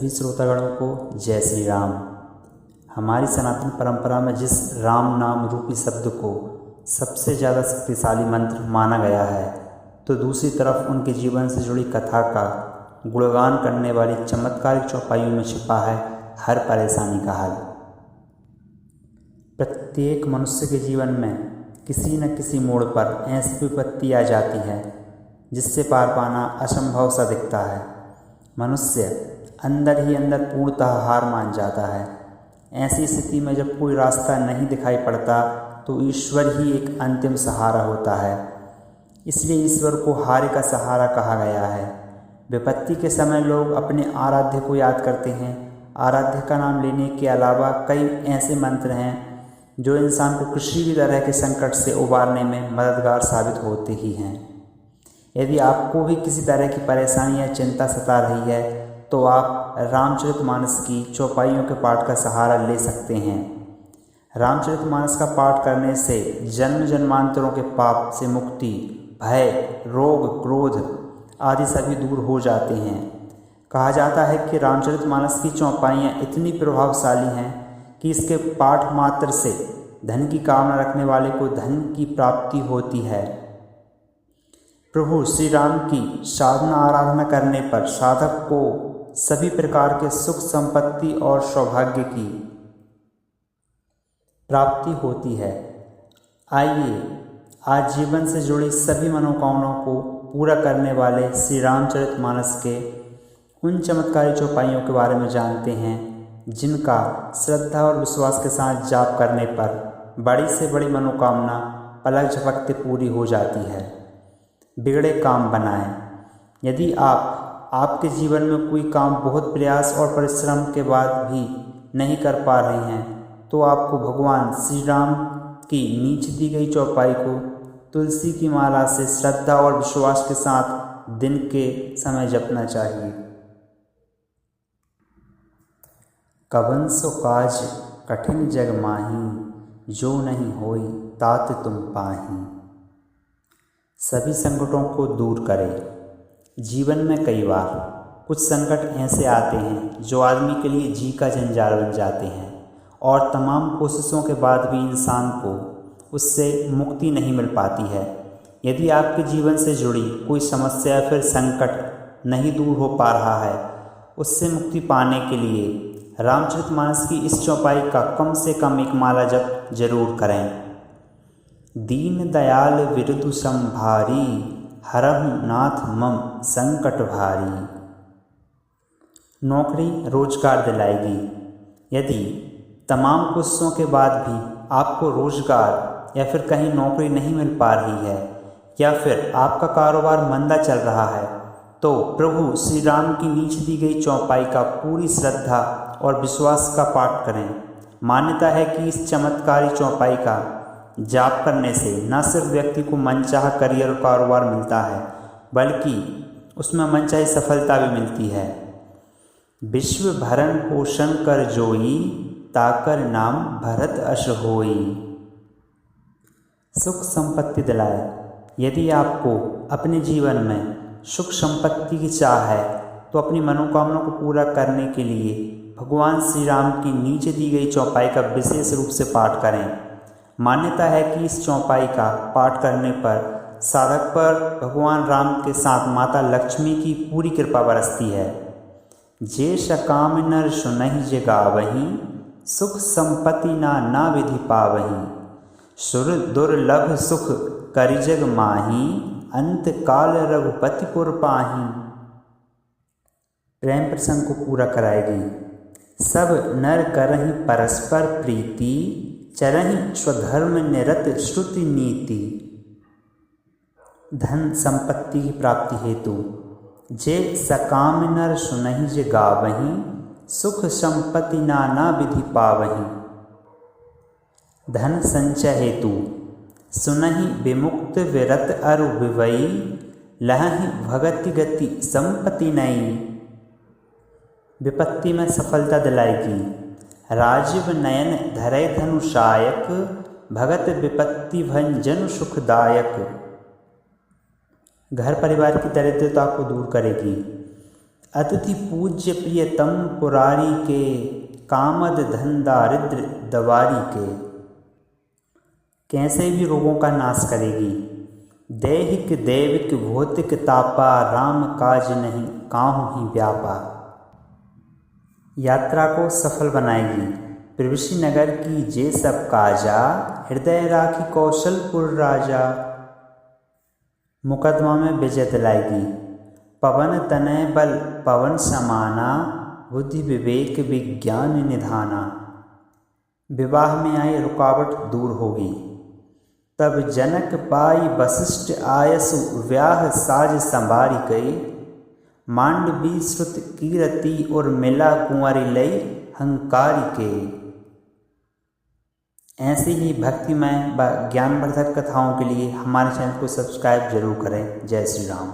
सभी श्रोतागणों को जय श्री राम। हमारी सनातन परंपरा में जिस राम नाम रूपी शब्द को सबसे ज़्यादा शक्तिशाली मंत्र माना गया है, तो दूसरी तरफ उनके जीवन से जुड़ी कथा का गुणगान करने वाली चमत्कारिक चौपाइयों में छिपा है हर परेशानी का हल। प्रत्येक मनुष्य के जीवन में किसी न किसी मोड़ पर ऐसी विपत्ति आ जाती है जिससे पार पाना असंभव सा दिखता है। मनुष्य अंदर ही अंदर पूर्णतः हार मान जाता है। ऐसी स्थिति में जब कोई रास्ता नहीं दिखाई पड़ता तो ईश्वर ही एक अंतिम सहारा होता है। इसलिए ईश्वर को हारे का सहारा कहा गया है। विपत्ति के समय लोग अपने आराध्य को याद करते हैं। आराध्य का नाम लेने के अलावा कई ऐसे मंत्र हैं जो इंसान को किसी भी तरह के संकट से उबारने में मददगार साबित होते ही हैं। यदि आपको भी किसी तरह की परेशानी या चिंता सता रही है तो आप रामचरितमानस की चौपाइयों के पाठ का सहारा ले सकते हैं। रामचरितमानस का पाठ करने से जन्म जन्मांतरों के पाप से मुक्ति, भय, रोग, क्रोध आदि सभी दूर हो जाते हैं। कहा जाता है कि रामचरितमानस की चौपाइयाँ इतनी प्रभावशाली हैं कि इसके पाठ मात्र से धन की कामना रखने वाले को धन की प्राप्ति होती है। प्रभु श्री राम की साधना आराधना करने पर साधक को सभी प्रकार के सुख संपत्ति और सौभाग्य की प्राप्ति होती है। आइए आज जीवन से जुड़ी सभी मनोकामनाओं को पूरा करने वाले श्री रामचरितमानस के उन चमत्कारी चौपाइयों के बारे में जानते हैं जिनका श्रद्धा और विश्वास के साथ जाप करने पर बड़ी से बड़ी मनोकामना पलक झपकते पूरी हो जाती है। बिगड़े काम बनाएं। यदि आपके जीवन में कोई काम बहुत प्रयास और परिश्रम के बाद भी नहीं कर पा रहे हैं तो आपको भगवान श्री राम की नीचे दी गई चौपाई को तुलसी की माला से श्रद्धा और विश्वास के साथ दिन के समय जपना चाहिए। कवन सो काज कठिन जग माही, जो नहीं होई तात तुम पाही। सभी संकटों को दूर करें। जीवन में कई बार कुछ संकट ऐसे आते हैं जो आदमी के लिए जी का जंजाल बन जाते हैं और तमाम कोशिशों के बाद भी इंसान को उससे मुक्ति नहीं मिल पाती है। यदि आपके जीवन से जुड़ी कोई समस्या या फिर संकट नहीं दूर हो पा रहा है, उससे मुक्ति पाने के लिए रामचरितमानस की इस चौपाई का कम से कम एक माला जप जरूर करें। दीन दयाल विरुदु संभारी, हरहु नाथ मम संकट भारी। नौकरी रोजगार दिलाएगी। यदि तमाम कोशिशों के बाद भी आपको रोजगार या फिर कहीं नौकरी नहीं मिल पा रही है या फिर आपका कारोबार मंदा चल रहा है तो प्रभु श्री राम की नीचे दी गई चौपाई का पूरी श्रद्धा और विश्वास का पाठ करें। मान्यता है कि इस चमत्कारी चौपाई का जाप करने से न सिर्फ व्यक्ति को मनचाहा करियर और कारोबार मिलता है बल्कि उसमें मनचाही सफलता भी मिलती है। विश्व भरण पोषण कर जोई, ताकर नाम भरत अश होई। सुख संपत्ति दिलाए। यदि आपको अपने जीवन में सुख संपत्ति की चाह है तो अपनी मनोकामना को पूरा करने के लिए भगवान श्री राम की नीचे दी गई चौपाई का विशेष रूप से पाठ करें। मान्यता है कि इस चौपाई का पाठ करने पर साधक पर भगवान राम के साथ माता लक्ष्मी की पूरी कृपा बरसती है। जे सकाम नर सुनहि जे गावहीं, सुख संपत्ति ना विधि पावहीं। सुर दुर्लभ सुख करि जग माही, अंत काल रघुपति पुर पाही। प्रेम प्रसंग को पूरा कराएगी। सब नर करहि परस्पर प्रीति, चरहि स्वधर्म निरत श्रुति नीति। धन संपत्ति की प्राप्ति हेतु जे सकाम नर सुनहि जे गावहीं, सुख संपत्ति नाना विधि पावहीं। धन संचय हेतु सुनहि विमुक्त विरत अरु विवई, लहहि भगति गति संपत्ति नई। विपत्ति में सफलता दिलाएगी। राजीव नयन धरय धनुषायक, भगत विपत्ति भंजन सुखदायक। घर परिवार की दरिद्रता को दूर करेगी। अतिथि पूज्य प्रियतम पुरारी के, कामद धन दारिद्र दवारी के। कैसे भी रोगों का नाश करेगी। दैहिक दैविक भौतिक तापा, राम काज नहीं काहू ही व्यापा। यात्रा को सफल बनाएगी। प्रविशि नगर की जे सब काजा, हृदय राखी कौशलपुर राजा। मुकदमा में विजय दिलाएगी। पवन तनय बल पवन समाना, बुद्धि विवेक विज्ञान निधाना। विवाह में आई रुकावट दूर होगी। तब जनक पाई वशिष्ठ आयसु, व्याह साज संवारी कई। मांडवी श्रुत कीरति और मिला कुंवारी लई, हंकारी के। ऐसे ही भक्तिमय व ज्ञानवर्धक कथाओं के लिए हमारे चैनल को सब्सक्राइब जरूर करें। जय श्री राम।